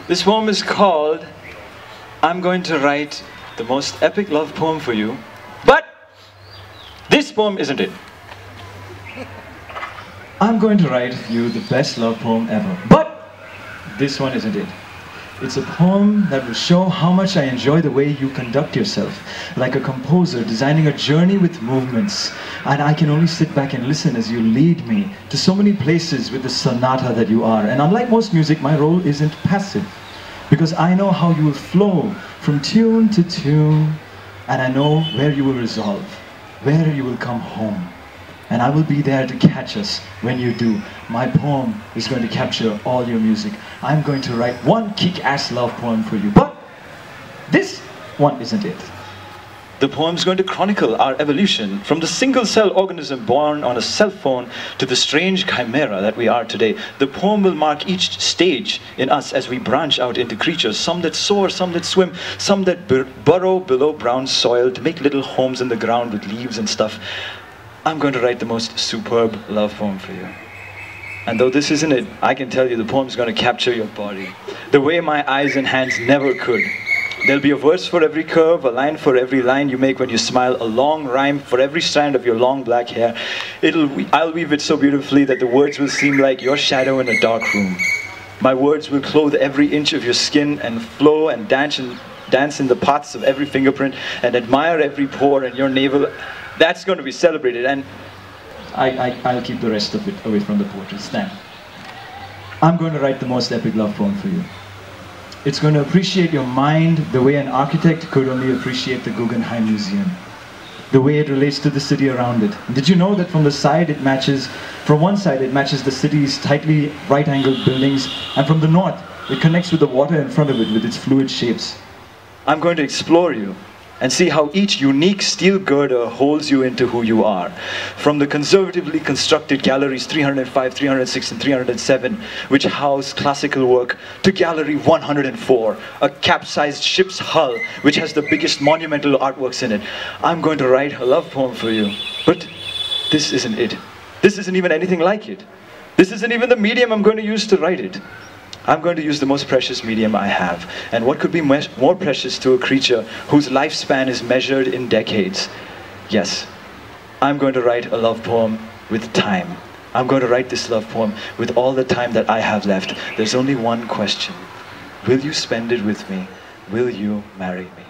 This poem is called I'm Going to Write the Most Epic Love Poem for You, but this poem isn't it. I'm going to write you the best love poem ever, but this one isn't it. It's a poem that will show how much I enjoy the way you conduct yourself, like a composer designing a journey with movements, and I can only sit back and listen as you lead me to so many places with the sonata that you are. And unlike most music, my role isn't passive, because I know how you will flow from tune to tune, and I know where you will resolve, where you will come home. And I will be there to catch us when you do. My poem is going to capture all your music. I'm going to write one kick-ass love poem for you, but this one isn't it. The poem's going to chronicle our evolution from the single-cell organism born on a cell phone to the strange chimera that we are today. The poem will mark each stage in us as we branch out into creatures, some that soar, some that swim, some that burrow below brown soil to make little homes in the ground with leaves and stuff. I'm going to write the most superb love poem for you. And though this isn't it, I can tell you the poem's going to capture your body the way my eyes and hands never could. There'll be a verse for every curve, a line for every line you make when you smile, a long rhyme for every strand of your long black hair. I'll weave it so beautifully that the words will seem like your shadow in a dark room. My words will clothe every inch of your skin and flow and dance in the paths of every fingerprint and admire every pore in your navel. That's going to be celebrated, and I'll keep the rest of it away from the poetry. Stand. I'm going to write the most epic love poem for you. It's going to appreciate your mind the way an architect could only appreciate the Guggenheim Museum. The way it relates to the city around it. Did you know that from one side it matches the city's tightly right-angled buildings, and from the north it connects with the water in front of it with its fluid shapes. I'm going to explore you and see how each unique steel girder holds you into who you are. From the conservatively constructed galleries 305, 306, and 307, which house classical work, to gallery 104, a capsized ship's hull, which has the biggest monumental artworks in it. I'm going to write a love poem for you, but this isn't it. This isn't even anything like it. This isn't even the medium I'm going to use to write it. I'm going to use the most precious medium I have. And what could be more precious to a creature whose lifespan is measured in decades? Yes, I'm going to write a love poem with time. I'm going to write this love poem with all the time that I have left. There's only one question. Will you spend it with me? Will you marry me?